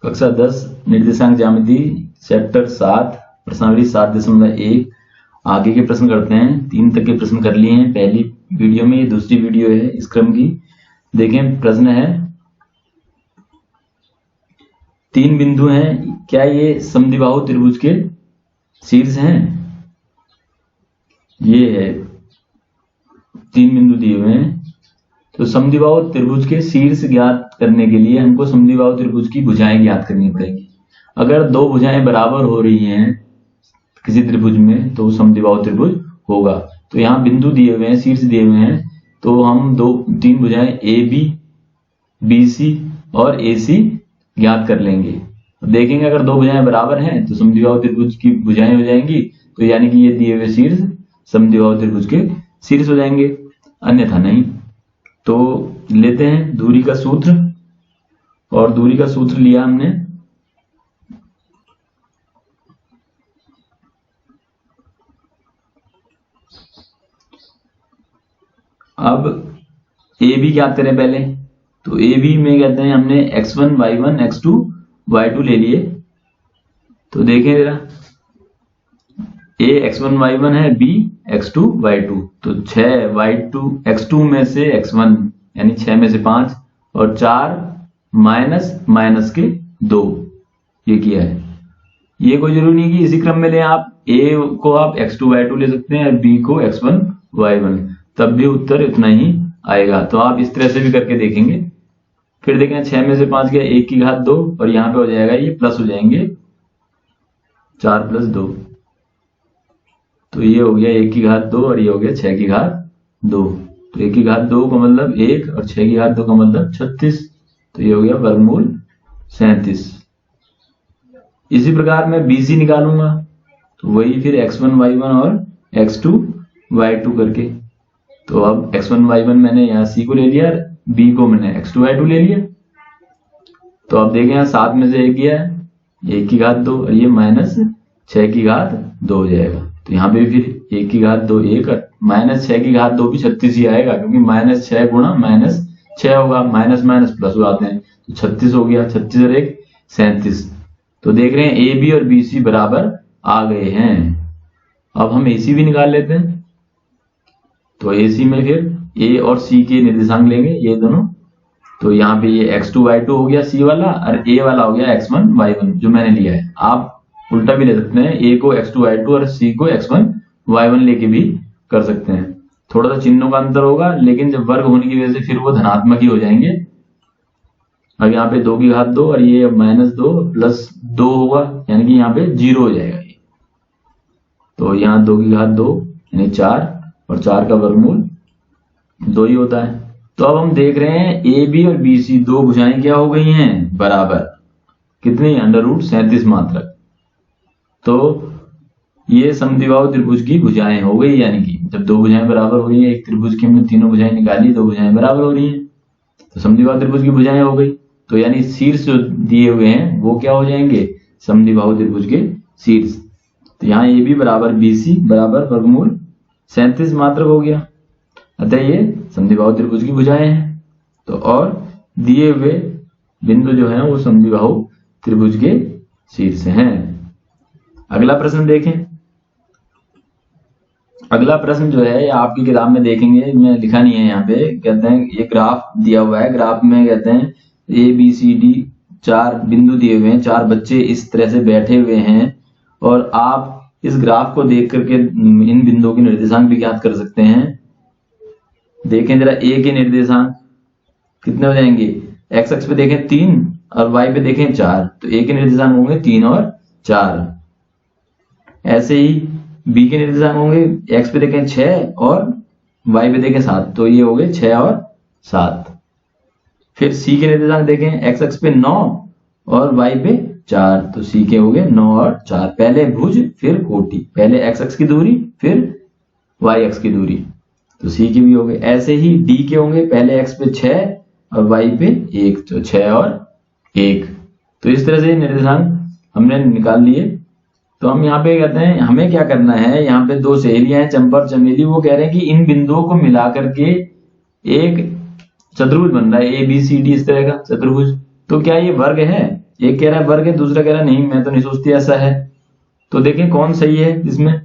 कक्षा 10 निर्देशांक ज्यामिति चैप्टर 7 प्रश्नावली 7.1। आगे के प्रश्न करते हैं। 3 तक के प्रश्न कर लिए हैं पहली वीडियो में, ये दूसरी वीडियो है इस क्रम की। देखें, प्रश्न है 3 बिंदु हैं, क्या ये समद्विबाहु त्रिभुज के शीर्ष हैं? ये है 3 बिंदु दिए हुए हैं। तो समद्विबाहु त्रिभुज के शीर्ष ज्ञात करने के लिए हमको समद्विबाहु त्रिभुज की भुजाएं ज्ञात करनी पड़ेगी। अगर 2 भुजाएं बराबर हो रही हैं किसी त्रिभुज में तो समद्विबाहु त्रिभुज होगा। तो यहाँ बिंदु दिए हुए हैं, शीर्ष दिए हुए हैं, तो हम 3 भुजाएं ए बी, बी सी और ए सी ज्ञात कर लेंगे। देखेंगे अगर 2 भुजाएं बराबर हैं तो समद्विबाहु त्रिभुज की भुजाएं हो जाएंगी, तो यानी कि ये दिए हुए शीर्ष समद्विबाहु त्रिभुज के शीर्ष हो जाएंगे, अन्यथा नहीं। तो लेते हैं दूरी का सूत्र, और दूरी का सूत्र लिया हमने अब ए बी ज्ञात करें पहले। तो ए बी में कहते हैं हमने x1 y1 x2 y2 ले लिए। तो देखें जरा, a x1 y1 है, b x2 y2। तो 6 y2 x2 में से x1 यानी 6 में से 5 और 4 माइनस के 2 ये किया है। ये कोई जरूरी नहीं कि इसी क्रम में ले, आप a को आप x2 y2 ले सकते हैं और b को x1 y1, तब भी उत्तर इतना ही आएगा। तो आप इस तरह से भी करके देखेंगे। फिर देखें 6 में से 5 गया 1 की घात 2, और यहां पे हो जाएगा ये प्लस हो जाएंगे 4 + 2। तो ये हो गया 1 की घात 2 और ये हो गया 6 की घात 2। तो 1 की घात 2 का मतलब 1 और 6 की घात 2 का मतलब 36। तो ये हो गया वर्गमूल 37। इसी प्रकार मैं BC निकालूंगा, तो वही फिर x1 y1 और x2 y2 करके। तो अब x1 y1 मैंने यहाँ C को ले लिया, B को मैंने x2 y2 ले लिया। तो अब देखें यहाँ 7 में से 1 गया है, 1 की घात 2 और ये -6 की घात 2 हो जाएगा। तो यहाँ पे फिर 1 की घात 2 1 और -6 की घात 2 भी 36 ही आएगा, क्योंकि -6 गुणा -6 होगा, माइनस प्लस हो जाते हैं। तो 36 हो गया, 36 और 1 37। तो देख रहे हैं ए बी और बी सी बराबर आ गए हैं। अब हम AC भी निकाल लेते हैं। तो AC में फिर A और C के निर्देशांक लेंगे, ये दोनों। तो यहाँ पे ये x2 y2 हो गया C वाला, और A वाला हो गया x1 y1 जो मैंने लिया है। आप उल्टा भी ले सकते हैं, A को x2 y2 और C को x1 y1 लेके भी कर सकते हैं। थोड़ा सा चिन्हों का अंतर होगा, लेकिन जब वर्ग होने की वजह से फिर वो धनात्मक ही हो जाएंगे। अब यहाँ पे 2 की घात 2 और ये -2 + 2 होगा, यानी कि यहाँ पे 0 हो जाएगा ये। तो यहाँ 2 की घात 2 यानी 4, और 4 का वर्गमूल 2 ही होता है। तो अब हम देख रहे हैं ए बी और बी सी 2 भुजाएं क्या हो गई हैं बराबर, कितनी √37 मात्रक। तो ये समद्विबाहु त्रिभुज की भुजाएं हो गई, यानी कि जब 2 भुजाएं बराबर हो रही है, एक त्रिभुज की हमने तीनों भुजाएं निकाली, 2 भुजाएं बराबर हो रही हैं, तो समद्विबाहु त्रिभुज की भुजाएं हो गई। तो यानी शीर्ष जो दिए हुए हैं वो क्या हो जाएंगे, समद्विबाहु त्रिभुज के शीर्ष। तो यहाँ ए बी बराबर BC बराबर वर्गमूल 37 मात्रक हो गया। अतः ये समद्विबाहु त्रिभुज की भुजाएं हैं। तो और दिए हुए बिंदु जो हैं वो समद्विबाहु त्रिभुज के शीर्ष हैं। अगला प्रश्न देखें। अगला प्रश्न जो है आपकी किताब में देखेंगे, मैं लिखा नहीं है यहाँ पे। कहते हैं ये ग्राफ दिया हुआ है, ग्राफ में कहते हैं ABCD 4 बिंदु दिए हुए हैं, 4 बच्चे इस तरह से बैठे हुए हैं, और आप इस ग्राफ को देख करके इन बिंदुओं के निर्देशांक भी ज्ञात कर सकते हैं। देखें जरा, A के निर्देशांक कितने हो जाएंगे, x अक्ष पे देखें 3 और y पे देखें 4। तो A के निर्देशांक होंगे 3 और 4। ऐसे ही B के निर्देशांक होंगे, x पे देखें 6 और y पे देखें 7। तो ये हो गए 6 और 7। फिर C के निर्देशांक देखें, x अक्ष पे 9 और y पे 4। तो C के हो गए 9 और 4। पहले भुज फिर कोटि, पहले x अक्ष की दूरी फिर y अक्ष की दूरी। तो C की भी हो गई। ऐसे ही D के होंगे, पहले x पे 6 और y पे 1, तो 6 और 1। तो इस तरह से निर्देशांक हमने निकाल लिए। तो हम यहाँ पे कहते हैं हमें क्या करना है, यहाँ पे 2 सहेलियां हैं चंपा और चमेली, वो कह रहे हैं कि इन बिंदुओं को मिलाकर के एक चतुर्भुज बन रहा है, ABCD इस तरह का चतुर्भुज। तो क्या ये वर्ग है? एक कह रहा है वर्ग है, दूसरा कह रहा है नहीं मैं तो नहीं सोचती ऐसा है। तो देखें कौन सही है इसमें।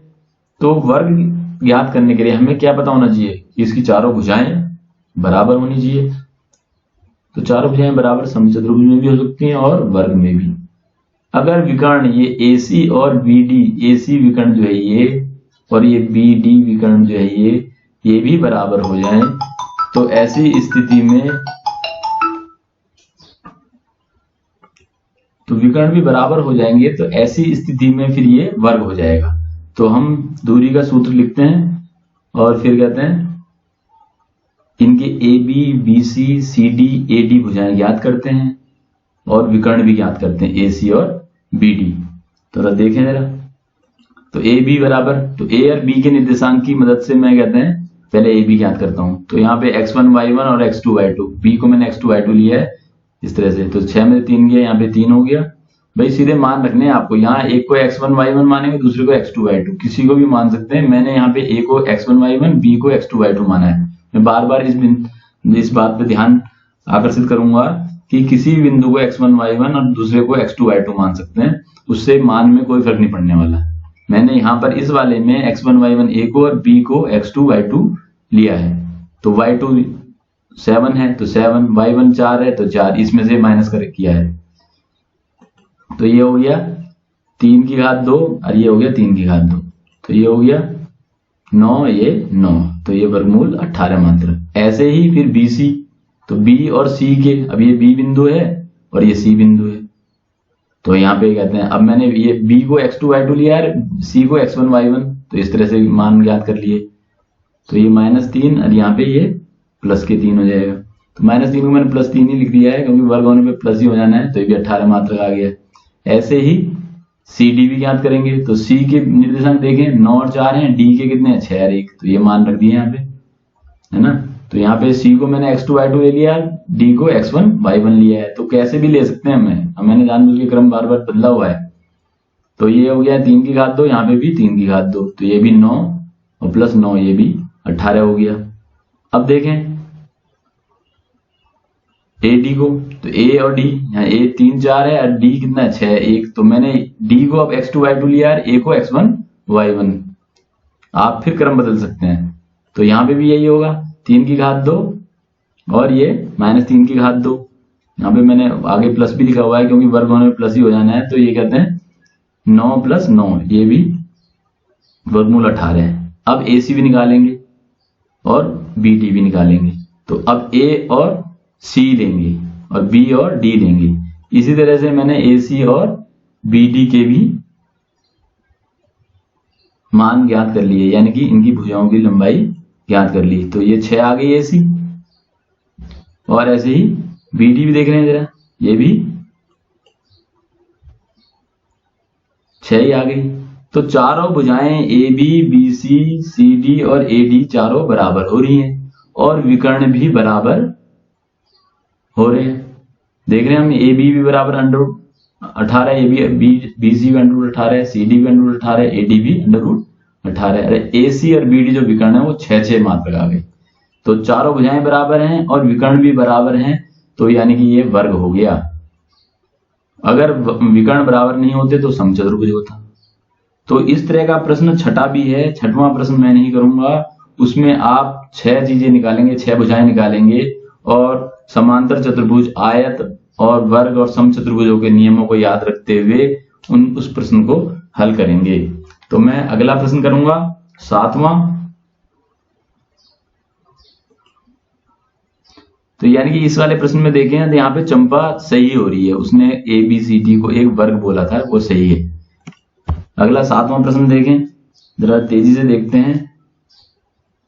तो वर्ग ज्ञात करने के लिए हमें क्या पता होना चाहिए, इसकी चारों भुजाएं बराबर होनी चाहिए। तो चारों भुजाएं बराबर समचतुर्भुज में भी हो सकती हैं और वर्ग में भी। अगर विकर्ण ये AC और BD, AC विकर्ण जो है ये और ये BD विकर्ण जो है ये भी बराबर हो जाए, तो ऐसी स्थिति में तो विकर्ण भी बराबर हो जाएंगे, तो ऐसी स्थिति में फिर ये वर्ग हो जाएगा। तो हम दूरी का सूत्र लिखते हैं और फिर कहते हैं इनके AB, BC, CD, AD भुजाएं ज्ञात करते हैं और विकर्ण भी ज्ञात करते हैं AC और BD। तो देखें जरा, तो AB बराबर, तो A और B के निर्देशांक की मदद से मैं कहते हैं पहले AB ज्ञात करता हूं। तो यहाँ पे x1 y1 और x2 y2, B को मैंने x2 y2 लिया है इस तरह से, तो 6 में 3 गया, यहाँ पे 3 हो गया। भाई सीधे मान रखने हैं आपको, यहाँ एक को x1 y1 मानेंगे, दूसरे को x2 y2, किसी को भी मान सकते हैं। मैंने यहाँ पे A को x1 y1, B को x2 y2 माना है। मैं बार बार इस बात पे ध्यान आकर्षित करूंगा कि किसी भी बिंदु को x1 y1 और दूसरे को x2 y2 मान सकते हैं, उससे मान में कोई फर्क नहीं पड़ने वाला। मैंने यहाँ पर इस वाले में x1 y1 A को और B को x2 y2 लिया है। तो y2 7 है तो 7, y1 4 है तो 4, इसमें से माइनस कर किया है। तो ये हो गया 3 की घात 2 और ये हो गया 3 की घात 2, तो ये हो गया 9, ये 9, तो ये वर्गमूल 18 मात्र। ऐसे ही फिर BC, तो B और C के, अब ये B बिंदु है और ये C बिंदु है, तो यहाँ पे कहते हैं, अब मैंने ये B को x2 y2 लिया है, C को x1 y1, तो इस तरह से मान ज्ञात कर लिए। तो ये -3 और यहाँ पे ये प्लस के 3 हो जाएगा। तो -3 को मैंने +3 ही लिख दिया है क्योंकि वर्ग होने पे प्लस ही हो जाना है, तो ये भी 18 मात्र आ गया। ऐसे ही CD भी ज्ञात करेंगे। तो C के निर्देशांक देखें 9 और 4 हैं, D के कितने हैं 6 और 1, तो ये मान रख दिए यहाँ पे, है ना। तो यहाँ पे C को मैंने x2 y2 ले लिया, D को x1 y1 लिया है। तो कैसे भी ले सकते हैं मैंने जानबूझ के क्रम बार बार बदला हुआ है। तो ये हो गया 3 की घात 2, यहाँ पे भी 3 की घात 2, तो ये भी 9 और प्लस 9 ये भी 18 हो गया। अब देखें AD को, तो A और D, यहाँ A 3 4 है और D कितना है 6 1, तो मैंने D को अब x2 y2 लिया और A को x1 y1। आप फिर क्रम बदल सकते हैं, तो यहाँ पे भी यही होगा 3 की घात 2 और ये -3 की घात 2। यहाँ पे मैंने आगे प्लस भी लिखा हुआ है क्योंकि वर्ग होने में प्लस ही हो जाना है। तो ये कहते हैं 9 + 9, ये भी वर्गमूल 18 है। अब AC भी निकालेंगे और BD भी निकालेंगे। तो अब A और C लेंगे और B और D लेंगे। इसी तरह से मैंने AC और BD के भी मान ज्ञात कर लिए, यानी कि इनकी भुजाओं की लंबाई ज्ञात कर ली। तो ये 6 आ गई AC, और ऐसे ही BD भी देख रहे हैं जरा, ये भी 6 ही आ गई। तो चारों भुजाएं AB, BC, CD और AD चारों बराबर हो रही हैं और विकर्ण भी बराबर हो रहे हैं। देख रहे हैं हम, AB भी बराबर √18, BC भी √18 है, CD भी √18 है, AD भी √18 है। अरे AC और BD जो विकर्ण है वो 6 मात्र आ गए। तो चारों भुजाएं बराबर हैं और विकर्ण भी बराबर हैं, तो यानी कि ये वर्ग हो गया। अगर विकर्ण बराबर नहीं होते तो समचतुर्भुज होता। तो इस तरह का प्रश्न छठा भी है, छठवां प्रश्न मैं नहीं करूंगा, उसमें आप 6 चीजें निकालेंगे, 6 भुजाएं निकालेंगे और समांतर चतुर्भुज, आयत और वर्ग और समचतुर्भुजों के नियमों को याद रखते हुए उस प्रश्न को हल करेंगे। तो मैं अगला प्रश्न करूंगा 7वां। तो यानी कि इस वाले प्रश्न में देखें तो यहाँ पे चंपा सही हो रही है, उसने ABCD को एक वर्ग बोला था, वो सही है। अगला 7वां प्रश्न देखें, जरा तेजी से देखते हैं।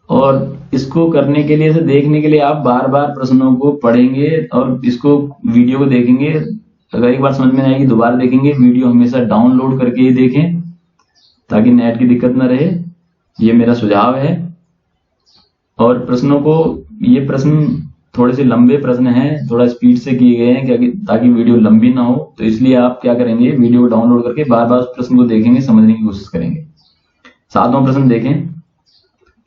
और इसको करने के लिए, देखने के लिए आप बार बार प्रश्नों को पढ़ेंगे और इसको वीडियो को देखेंगे। अगर एक बार समझ में आएगी दोबारा देखेंगे। वीडियो हमेशा डाउनलोड करके ही देखें ताकि नेट की दिक्कत ना रहे, ये मेरा सुझाव है। और प्रश्नों को, ये प्रश्न थोड़े से लंबे प्रश्न हैं, थोड़ा स्पीड से किए गए हैं ताकि वीडियो लंबी ना हो। तो इसलिए आप क्या करेंगे, वीडियो को डाउनलोड करके बार बार उस प्रश्न को देखेंगे, समझने की कोशिश करेंगे। 7वां प्रश्न देखें,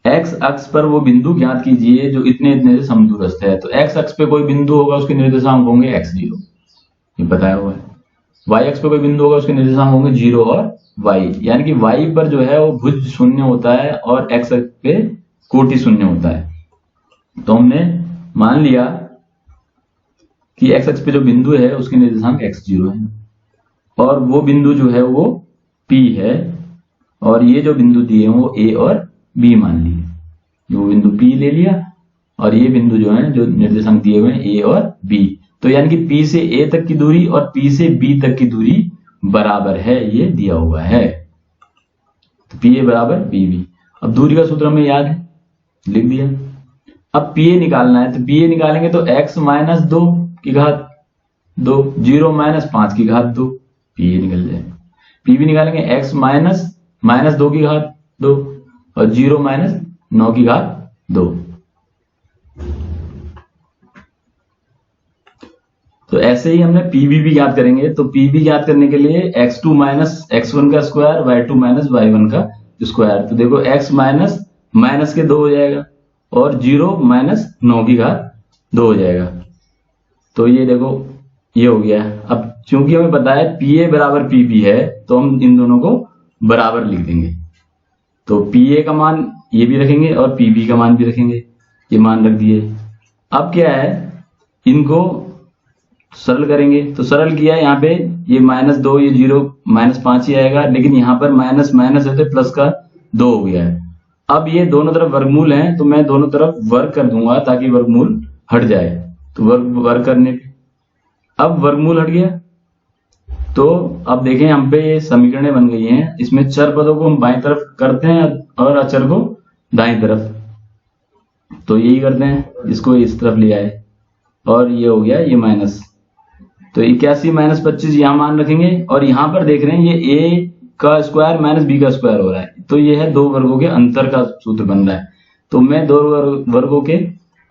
x अक्ष पर वो बिंदु ज्ञात कीजिए जो इतने इतने से समदूरस्थ है। तो x अक्ष पे कोई बिंदु होगा, उसके निर्देशांक होंगे x0, ये बताया हुआ है। y अक्ष पे कोई बिंदु होगा उसके निर्देशांक होंगे 0 और y, यानी कि y पर जो है वो भुज शून्य होता है और x अक्ष पे कोटि शून्य होता है। तो हमने मान लिया कि x अक्ष पे जो बिंदु है उसके निर्देशांक x0 है और वो बिंदु जो है वो P है और ये जो बिंदु दिए हैं वो A और B मान लिए। वो बिंदु P ले लिया और ये बिंदु जो है जो निर्देशांक दिए हुए हैं A और B। तो यानी कि P से A तक की दूरी और P से B तक की दूरी बराबर है, ये दिया हुआ है। तो PA बराबर PB। अब दूरी का सूत्र हमें याद है, लिख दिया। अब PA निकालना है, तो PA निकालेंगे तो x माइनस 2 की घात 2, 0 माइनस 5 की घात 2, PA निकल जाए। PB निकालेंगे x माइनस 2 की घात 2 और 0 माइनस 9 की घात 2। तो ऐसे ही हमने PB भी ज्ञात करेंगे। तो PB ज्ञात करने के लिए x2 माइनस x1 का स्क्वायर, y2 माइनस y1 का स्क्वायर। तो देखो x माइनस के 2 हो जाएगा और 0 माइनस 9 की घात 2 हो जाएगा। तो ये देखो ये हो गया। अब चूंकि हमें पता है PA बराबर PB है तो हम इन दोनों को बराबर लिख देंगे। तो PA का मान ये भी रखेंगे और PB का मान भी रखेंगे, ये मान रख दिए। अब क्या है, इनको सरल करेंगे। तो सरल किया, यहाँ पे ये -2 ये 0 -5 ही आएगा, लेकिन यहाँ पर माइनस माइनस है तो प्लस का 2 हो गया है। अब ये दोनों तरफ वर्गमूल हैं तो मैं दोनों तरफ वर्ग कर दूंगा ताकि वर्गमूल हट जाए। तो वर्ग करने पे अब वर्गमूल हट गया। तो अब देखें हम पे ये समीकरणें बन गई हैं। इसमें चर पदों को हम बाईं तरफ करते हैं और अचर को दाईं तरफ। तो यही करते हैं, इसको इस तरफ ले आए और ये हो गया ये माइनस। तो 81 माइनस 25 यहां मान रखेंगे और यहां पर देख रहे हैं ये a का स्क्वायर माइनस b का स्क्वायर हो रहा है। तो ये है दो वर्गों के अंतर का सूत्र बन रहा है। तो मैं दो वर्गों के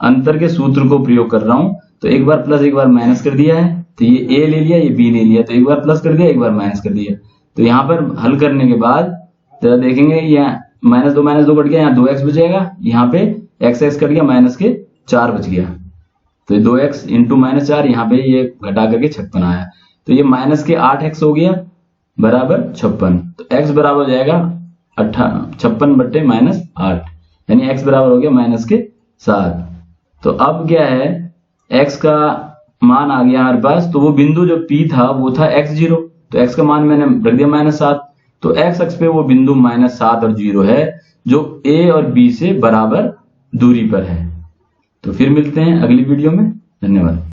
अंतर के सूत्र को प्रयोग कर रहा हूं। तो एक बार प्लस एक बार माइनस कर दिया है। तो ये a ले लिया, ये b ले लिया। तो एक बार प्लस कर दिया, एक बार माइनस कर दिया। तो यहाँ पर हल करने के बाद जरा देखेंगे, यहाँ -2 कट गया, यहाँ 2x बचेगा, यहाँ पे x कट गया, माइनस के 4 बच गया। तो 2x इंटू -4 यहाँ पे ये घटा करके 56 आया। तो ये माइनस के 8x हो गया बराबर 56। तो x बराबर हो जाएगा 56 बट्टे -8, यानी x बराबर हो गया -7। तो अब क्या है, x का मान आ गया हमारे पास। तो वो बिंदु जो P था वो था x0, तो x का मान मैंने रख दिया -7। तो x अक्ष पे वो बिंदु -7 और 0 है जो A और B से बराबर दूरी पर है। तो फिर मिलते हैं अगली वीडियो में। धन्यवाद।